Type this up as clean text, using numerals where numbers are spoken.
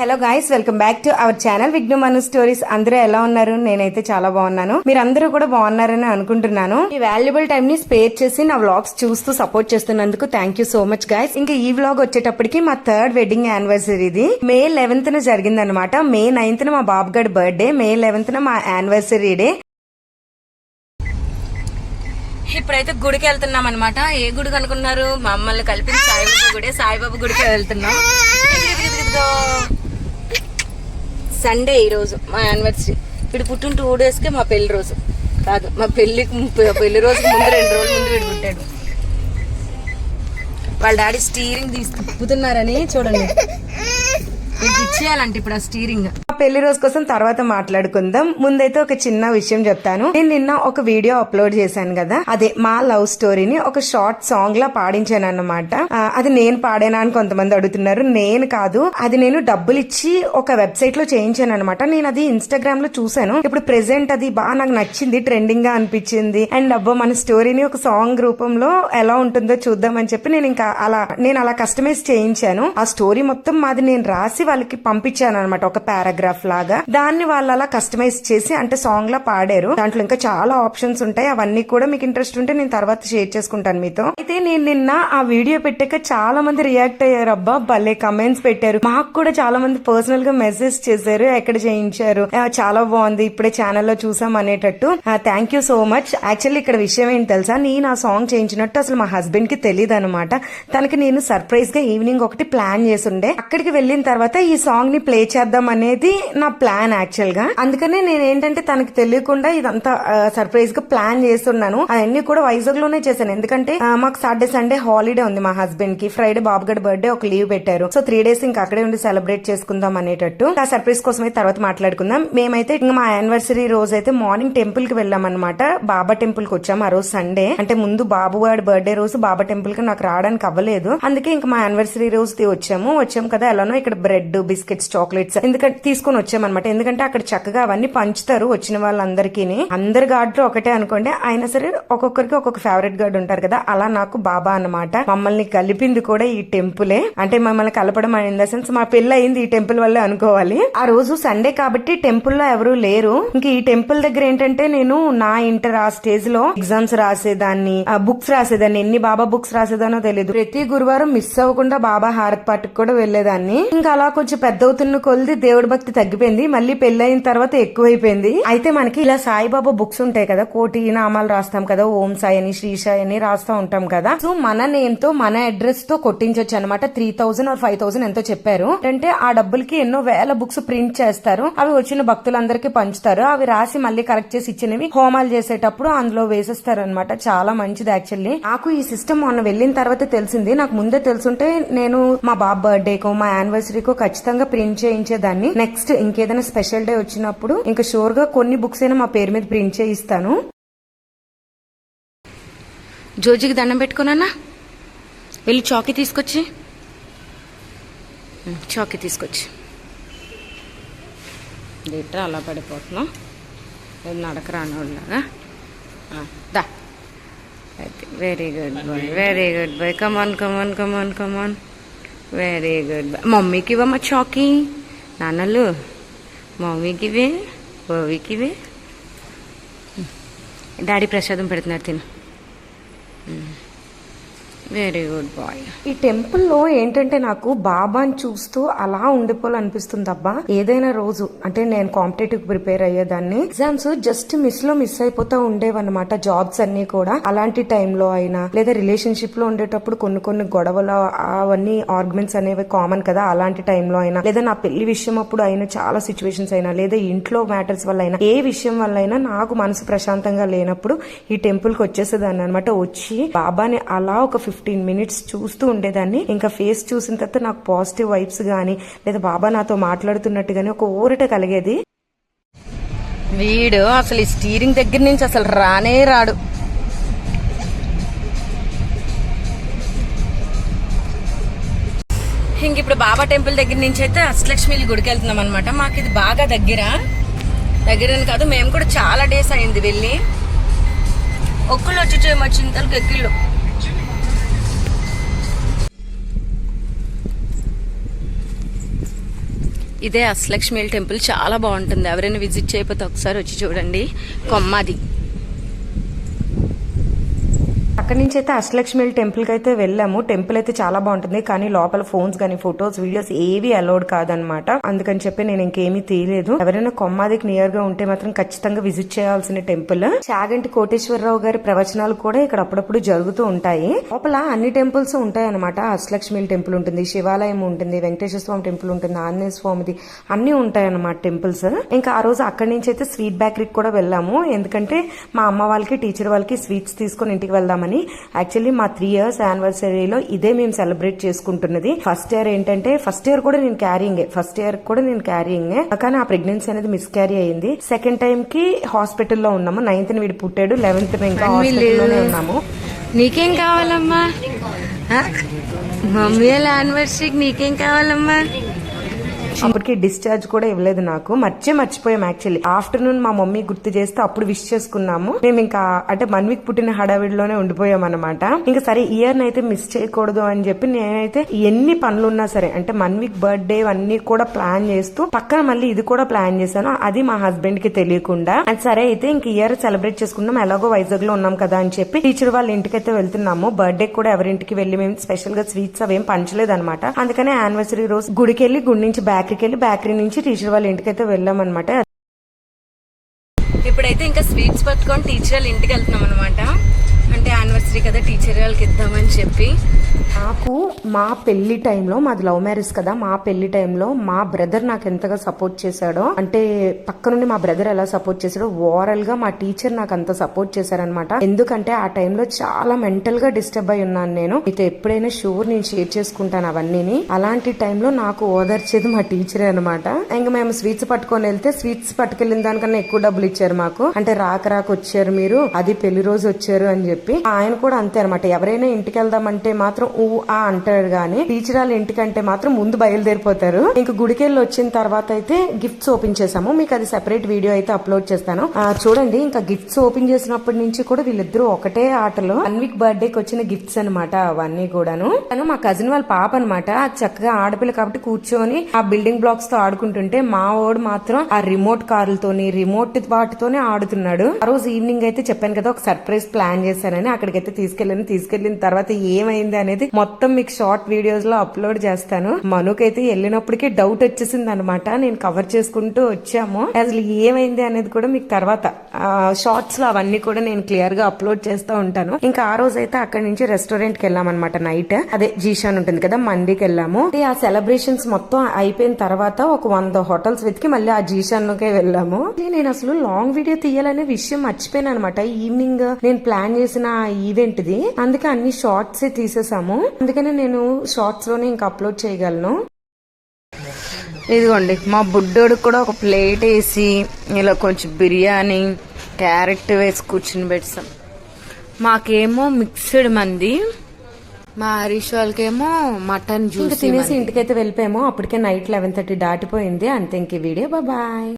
Hello guys, welcome back to our channel Vighnu Manu stories. అందరూ ఎలా ఉన్నారు? నేనైతే చాలా బాగున్నాను. మీరందరూ కూడా బాగున్నారని అనుకుంటున్నాను. ఈ వాల్యుబుల్ టైం ని స్పేర్ చేసి నా వ్లాగ్స్ చూస్తూ సపోర్ట్ చేస్తున్నందుకు thank you so much guys. ఇంకా ఈ వ్లాగ్ వచ్చేటప్పటికి మా 3rd వెడ్డింగ్ యానివర్సరీ. ఇది May 11th జరిగిందనమాట. May 9th మా బాబు గడి బర్త్డే, May 11th మా యానివర్సరీ డే. ఇప్పుడైతే గుడికి వెళ్తున్నాం అనమాట. ఏ గుడికి అనుకున్నారు? మమ్మల్ని కలిపి సాయిబాబా గుడి. సాయిబాబా గుడికి వెళ్తున్నాం. సండే ఈ రోజు మా యానివర్సరీ. వీడు పుట్టిన 2 daysకే మా పెళ్లి రోజు కాదు, మా పెళ్లి రోజుకి ముందు 2 రోజుల ముందు వీడు పుట్టాడు. వాళ్ళ డాడీ స్టీరింగ్ తీసి తిప్పుతున్నారని చూడండి. ఇచ్చేయాలంటే ఇప్పుడు ఆ స్టీరింగ్. పెళ్లి రోజు కోసం తర్వాత మాట్లాడుకుందాం. ముందైతే ఒక చిన్న విషయం చెప్తాను. నేను నిన్న ఒక వీడియో అప్లోడ్ చేశాను కదా, అదే మా లవ్ స్టోరీని ఒక షార్ట్ సాంగ్ లా పాడించాను అన్నమాట. అది నేను పాడానా అని కొంతమంది అడుగుతున్నారు. నేను కాదు, అది నేను డబ్బులు ఇచ్చి ఒక వెబ్సైట్ లో చేయించాను అనమాట. నేను అది ఇన్స్టాగ్రామ్ లో చూసాను. ఇప్పుడు ప్రెసెంట్ అది బాగా నాకు నచ్చింది, ట్రెండింగ్ గా అనిపించింది. అండ్ అబ్బో మన స్టోరీని ఒక సాంగ్ రూపంలో ఎలా ఉంటుందో చూద్దామని చెప్పి నేను అలా కస్టమైజ్ చేయించాను. ఆ స్టోరీ మొత్తం మాది నేను రాసి వాళ్ళకి పంపించాను అనమాట, ఒక పారాగ్రాఫ్ లాగా. దాన్ని వాళ్ళు అలా కస్టమైజ్ చేసి అంటే సాంగ్ లా పాడారు. దాంట్లో ఇంకా చాలా ఆప్షన్స్ ఉంటాయి. అవన్నీ కూడా మీకు ఇంట్రెస్ట్ ఉంటే నేను తర్వాత షేర్ చేసుకుంటాను మీతో. అయితే నేను నిన్న ఆ వీడియో పెట్టాక చాలా మంది రియాక్ట్ అయ్యారు. అబ్బా భలే కమెంట్స్ పెట్టారు. మాకు కూడా చాలా మంది పర్సనల్ గా మెసేజ్ చేశారు, ఎక్కడ చేయించారు, చాలా బాగుంది, ఇప్పుడే ఛానల్లో చూసాం అనేటట్టు. Thank you so much. Actually ఇక్కడ విషయం ఏంటి తెలుసా, నేను ఆ సాంగ్ చేయించినట్టు అసలు మా హస్బెండ్ కి తెలియదు అనమాట. తనకి నేను సర్ప్రైజ్ గా ఈవినింగ్ ఒకటి ప్లాన్ చేసుండే. అక్కడికి వెళ్ళిన తర్వాత ఈ సాంగ్ ని ప్లే చేద్దాం అనేది నా ప్లాన్ యాక్చువల్ గా. అందుకనే నేను ఏంటంటే తనకి తెలియకుండా ఇదంతా సర్ప్రైజ్ గా ప్లాన్ చేస్తున్నాను. అవన్నీ కూడా వైజాగ్ లోనే చేశాను. ఎందుకంటే మాకు సాటర్డే సండే హాలిడే ఉంది మా హస్బెండ్ కి. ఫ్రైడే బాబుగడ్ బర్త్డే ఒక లీవ్ పెట్టారు. సో 3 days ఇంకా అక్కడే ఉండి సెలబ్రేట్ చేసుకుందాం అనేటట్టు. ఆ సర్ప్రైజ్ కోసం అయితే తర్వాత మాట్లాడుకుందాం. మేమైతే ఇంకా మా యానివర్సరీ రోజు అయితే మార్నింగ్ టెంపుల్ కి వెళ్ళాం అనమాట. బాబా టెంపుల్ కి వచ్చాం. ఆ రోజు సండే, అంటే ముందు బాబు వాడి బర్త్డే రోజు బాబా టెంపుల్ కి నాకు రావడానికి అవ్వలేదు. అందుకే ఇంకా మా యానివర్సరీ రోజు వచ్చాం కదా. ఎలానో ఇక్కడ బ్రెడ్, బిస్కెట్స్, చాక్లెట్స్ ఎందుకంటే తీసుకుని వచ్చామన్నమాట. ఎందుకంటే అక్కడ చక్కగా అవన్నీ పంచుతారు వచ్చిన వాళ్ళందరికీ. అందరి గార్డులు ఒకటే అనుకోండి, అయినా సరే ఒక్కొక్కరికి ఒక్కొక్క ఫేవరెట్ గార్డ్ ఉంటారు కదా. అలా నాకు బాబా అన్నమాట. మమ్మల్ని కలిపింది కూడా ఈ టెంపులే. అంటే మమ్మల్ని కలపడం ఇన్ ద సెన్స్ మా పెళ్లి అయింది ఈ టెంపుల్ వల్లే అనుకోవాలి. ఆ రోజు సండే కాబట్టి టెంపుల్ లో ఎవరు లేరు. ఇంక ఈ టెంపుల్ దగ్గర ఏంటంటే నేను నా ఇంటర్ ఆ స్టేజ్ లో ఎగ్జామ్స్ రాసేదాన్ని, బుక్స్ రాసేదాన్ని. ఎన్ని బాబా బుక్స్ రాసేదానో తెలియదు. ప్రతి గురువారం మిస్ అవ్వకుండా బాబా హారత్ పాటకు కూడా వెళ్లేదాన్ని. ఇంకా అలా కొంచెం పెద్ద అవుతున్న కొద్ది దేవుడి భక్తి తగ్గిపోయింది. మళ్ళీ పెళ్ళైన తర్వాత ఎక్కువైపోయింది. అయితే మనకి ఇలా సాయిబాబా బుక్స్ ఉంటాయి కదా, కోటి నామాలు రాస్తాం కదా, ఓం సాయి అని, శ్రీ సాయి అని రాస్తా ఉంటాం కదా. సో మన నేమ్ తో మన అడ్రస్ తో కొట్టించొచ్చు అనమాట. 3000 or 5000 ఎంతో చెప్పారు. అంటే ఆ డబ్బులకి ఎన్నో వేల బుక్స్ ప్రింట్ చేస్తారు. అవి వచ్చిన భక్తులందరికీ పంచుతారు. అవి రాసి మళ్ళీ కరెక్ట్ చేసి ఇచ్చినవి హోమాలు చేసేటప్పుడు అందులో వేసేస్తారు అనమాట. చాలా మంచిది యాక్చువల్లీ. నాకు ఈ సిస్టమ్ మొన్న వెళ్ళిన తర్వాత తెలిసింది. నాకు ముందే తెలుసుంటే నేను మా బాబు బర్త్డేకో మా యానివర్సరీకో ఖచ్చితంగా ప్రింట్ చేయించేదాన్ని. నెక్స్ట్ ఇంకేదైనా స్పెషల్ డే వచ్చినప్పుడు ఇంకా షూర్ గా కొన్ని బుక్స్ అయినా మా పేరు మీద ప్రింట్ చేయిస్తాను. జోజికి దండం పెట్టుకున్నా, వెళ్ళి చాకీ తీసుకొచ్చి లీటర్ అలా పడిపోతున్నాం. నడక రానోళ్ళగా. దా, very good boy, very good boy. Come on come on come on come on, very good boy. మమ్మీకి ఇవ్వమ్మా చాకీ. నాన్నలు మమ్మీకి ఇవే, ఓవికి ఇవే. డాడీ ప్రసాదం పెడుతున్నారు, తిను. Very good boy. ఈ టెంపుల్ లో ఏంటంటే నాకు బాబాని చూస్తూ అలా ఉండిపోవాలనిపిస్తుంది. అబ్బా ఏదైనా రోజు అంటే నేను కాంపిటేటివ్ ప్రిపేర్ అయ్యేదాన్ని. ఎగ్జామ్స్ జస్ట్ మిస్ అయిపోతా ఉండేవన్నమాట. జాబ్స్ అన్ని కూడా అలాంటి టైంలో అయినా, లేదా రిలేషన్షిప్ లో ఉండేటప్పుడు కొన్ని గొడవలు అవన్నీ ఆర్గ్యుమెంట్స్ అనేవి కామన్ కదా. అలాంటి టైంలో అయినా, లేదా నా పెళ్లి విషయం అప్పుడు అయినా, చాలా సిచ్యువేషన్స్ అయినా, లేదా ఇంట్లో మ్యాటర్స్ వల్ల అయినా, ఏ విషయం వల్ల అయినా నాకు మనసు ప్రశాంతంగా లేనప్పుడు ఈ టెంపుల్ కి వచ్చేసేదాన్ని అనమాట. వచ్చి బాబాని అలా ఒక 15 minutes చూస్తూ ఉండేదాన్ని. ఇంకా ఫేస్ చూసిన తర్వాత నాకు పాజిటివ్ వైబ్స్ గానీ, లేదా బాబా నాతో మాట్లాడుతున్నట్టు గానీ ఒక ఊరట కలిగేది. వీడు అసలు ఈ స్టీరింగ్ దగ్గర నుంచి అసలు రానే రాడు. ఇంక ఇప్పుడు బాబా టెంపుల్ దగ్గర నుంచి అయితే అష్టలక్ష్మి గుడికి వెళ్తున్నాం అనమాట. మాకు ఇది బాగా దగ్గరని కాదు, మేము కూడా చాలా డేస్ అయింది వెళ్ళి. ఒక్కళ్ళు వచ్చి మా చింతలకు ఎక్కిళ్ళు. ఇదే అష్టలక్ష్మి టెంపుల్, చాలా బాగుంటుంది. ఎవరైనా విజిట్ చేయకపోతే ఒకసారి వచ్చి చూడండి. కొమ్మాది. అక్కడి నుంచి అయితే అష్టలక్ష్మి టెంపుల్ కి అయితే వెళ్ళాము. టెంపుల్ అయితే చాలా బాగుంటుంది, కానీ లోపల ఫోన్స్ కానీ ఫొటోస్ వీడియోస్ ఏవి అలౌడ్ కాదనమాట. అందుకని చెప్పి నేను ఇంకేమీ తీయలేదు. ఎవరైనా కొమ్మాదికి నియర్ గా ఉంటే మాత్రం ఖచ్చితంగా విజిట్ చేయాల్సిన టెంపుల్. చాగంటి కోటేశ్వరరావు గారి ప్రవచనాలు కూడా ఇక్కడ అప్పుడప్పుడు జరుగుతూ ఉంటాయి. లోపల అన్ని టెంపుల్స్ ఉంటాయి అనమాట. అష్టలక్ష్మి టెంపుల్ ఉంటుంది, శివాలయం ఉంటుంది, వెంకటేశ్వర స్వామి టెంపుల్ ఉంటుంది, ఆంజనేయ స్వామిది అన్ని ఉంటాయి అనమాట టెంపుల్స్. ఇంకా ఆ రోజు అక్కడి నుంచి అయితే స్వీట్ బేకరీకి కూడా వెళ్ళాము. ఎందుకంటే మా అమ్మ వాళ్ళకి టీచర్ వాళ్ళకి స్వీట్స్ తీసుకుని ఇంటికి వెళ్దామని. యాక్చువల్లీ మా 3 years యానివర్సరీలో ఇదే మేము సెలబ్రేట్ చేసుకుంటున్నది. ఫస్ట్ ఇయర్ కూడా నేను క్యారింగ్, కానీ ఆ ప్రెగ్నెన్సీ అనేది మిస్ క్యారీ అయింది. సెకండ్ టైం కి హాస్పిటల్లో ఉన్నాము. 9th వీడు పుట్టాడు, 11th ఇంకా హాస్పిటల్లోనే ఉన్నాము. నీకేం కావాలమ్మా? మమ్మీ వాళ్ళ యానివర్సరీకి నీకేం కావాలమ్మా? అప్పటికి డిశ్చార్జ్ కూడా ఇవ్వలేదు నాకు. మర్చిపోయాం. యాక్చువల్లీ ఆఫ్టర్నూన్ మా మమ్మీ గుర్తు చేస్తే అప్పుడు విష్ చేసుకున్నాము. మేము ఇంకా అంటే 1 week పుట్టిన హడావిడిలోనే ఉండిపోయాం అనమాట. ఇంకా సరే ఇయర్ అయితే మిస్ చేయకూడదు అని చెప్పి నేనైతే ఎన్ని పనులున్నా సరే అంటే 1 week బర్త్డే అన్ని కూడా ప్లాన్ చేస్తూ పక్కన మళ్ళీ ఇది కూడా ప్లాన్ చేశాను. అది మా హస్బెండ్ కి తెలియకుండా. అది సరే అయితే ఇంక ఇయర్ సెలబ్రేట్ చేసుకున్నాం, ఎలాగో వైజాగ్ లో ఉన్నాం కదా అని చెప్పి టీచర్ వాళ్ళ ఇంటికైతే వెళ్తున్నాము. బర్త్డే కూడా ఎవరింటికి వెళ్లి మేము స్పెషల్ గా స్వీట్స్ అవేం పంచలేదు అనమాట. అందుకనే యానివర్సరీ రోజు గుడికి వెళ్లి గుడి నుంచి బేకరీ నుంచి టీచర్ వాళ్ళ ఇంటికైతే వెళ్ళాం అనమాట. ఇప్పుడైతే ఇంకా స్వీట్స్ పట్టుకొని టీచర్ వాళ్ళ ఇంటికి వెళ్తున్నాం అనమాట. అంటే యానివర్సరీ కదా టీచర్ వాళ్ళకి ఇద్దామని చెప్పి. నాకు మా పెళ్లి టైంలో, మాది లవ్ మ్యారేజ్ కదా, మా పెళ్లి టైంలో మా బ్రదర్ నాకు ఎంతగా సపోర్ట్ చేశాడో, అంటే పక్క నుండి మా బ్రదర్ ఎలా సపోర్ట్ చేశాడో ఓవరాల్ గా మా టీచర్ నాకు అంత సపోర్ట్ చేశారనమాట. ఎందుకంటే ఆ టైంలో చాలా మెంటల్ గా డిస్టర్బ్ అయి ఉన్నాను నేను. మీతో ఎప్పుడైనా షూర్ నేను షేర్ చేసుకుంటాను అవన్నీ. అలాంటి టైంలో నాకు ఓదార్చేది మా టీచరే అనమాట. ఇంకా మేము స్వీట్స్ పట్టుకొని వెళ్తే స్వీట్స్ పట్టుకెళ్ళిన దానికన్నా ఎక్కువ డబ్బులు ఇచ్చారు మాకు. అంటే రాక వచ్చారు మీరు, అది పెళ్లి రోజు వచ్చారు అని చెప్పి. ఆయన కూడా అంతే అనమాట. ఎవరైనా ఇంటికి వెళ్దామంటే మాత్రం అంటాడు, గానీ టీచర్ వాళ్ళ ఇంటికంటే మాత్రం ముందు బయలుదేరిపోతారు. ఇంకా గుడికెళ్ళి వచ్చిన తర్వాత అయితే గిఫ్ట్స్ ఓపెన్ చేసాము. మీకు అది సెపరేట్ వీడియో అయితే అప్లోడ్ చేస్తాను, చూడండి. ఇంకా గిఫ్ట్స్ ఓపెన్ చేసినప్పటి నుంచి కూడా వీళ్ళిద్దరూ ఒకటే ఆటలో 1 week బర్త్డేకి వచ్చిన గిఫ్ట్స్ అనమాట అవన్నీ కూడాను. తను మా కజిన్ వాళ్ళ పాప అనమాట. చక్కగా ఆడపిల్ల కాబట్టి కూర్చొని ఆ బిల్డింగ్ బ్లాక్స్ తో ఆడుకుంటుంటే మా వాడు మాత్రం ఆ రిమోట్ కార్లతోని రిమోట్ వాటితోనే ఆడుతున్నాడు. ఆ రోజు ఈవినింగ్ అయితే చెప్పాను కదా ఒక సర్ప్రైజ్ ప్లాన్ చేశానని. అక్కడికైతే తీసుకెళ్లిన తర్వాత ఏమైంది అనేది మొత్తం మీకు షార్ట్ వీడియోస్ లో అప్లోడ్ చేస్తాను. మనుకైతే వెళ్ళినప్పటికీ డౌట్ వచ్చేసింది అనమాట. నేను కవర్ చేసుకుంటూ వచ్చాము. అసలు ఏమైంది అనేది కూడా మీకు తర్వాత షార్ట్స్ లో అవన్నీ కూడా నేను క్లియర్ గా అప్లోడ్ చేస్తూ ఉంటాను. ఇంకా ఆ రోజు అయితే అక్కడి నుంచి రెస్టారెంట్ కి వెళ్ళాం అనమాట. నైట్ అదే జీషాన్ ఉంటుంది కదా, మండీకి వెళ్ళాము. ఆ సెలబ్రేషన్స్ మొత్తం అయిపోయిన తర్వాత ఒక 100 హోటల్స్ వెతికి మళ్ళీ ఆ జీషాన్ కే వెళ్ళాము. నేను అసలు లాంగ్ వీడియో తీయాలనే విషయం మర్చిపోయాను అనమాట. ఈవినింగ్ నేను ప్లాన్ చేసిన ఈవెంట్ ది, అందుకే అన్ని షార్ట్స్ తీసేసాము. అందుకనే నేను షార్ట్స్ లోనే ఇంకా అప్లోడ్ చేయగలను. ఇదిగోండి మా బుడ్డోడికి కూడా ఒక ప్లేట్ వేసి ఇలా కొంచెం బిర్యానీ క్యారెట్ వేసి కూర్చుని పెట్టాం. మాకేమో మిక్స్డ్ మంది, మా హరీష్ వాళ్ళకేమో మటన్ జ్యూస్. తినేసి ఇంటికైతే వెళ్ళిపోయాము. అప్పటికే నైట్ 11:30 దాటిపోయింది. అంతే ఇంక వీడియో. బాయ్.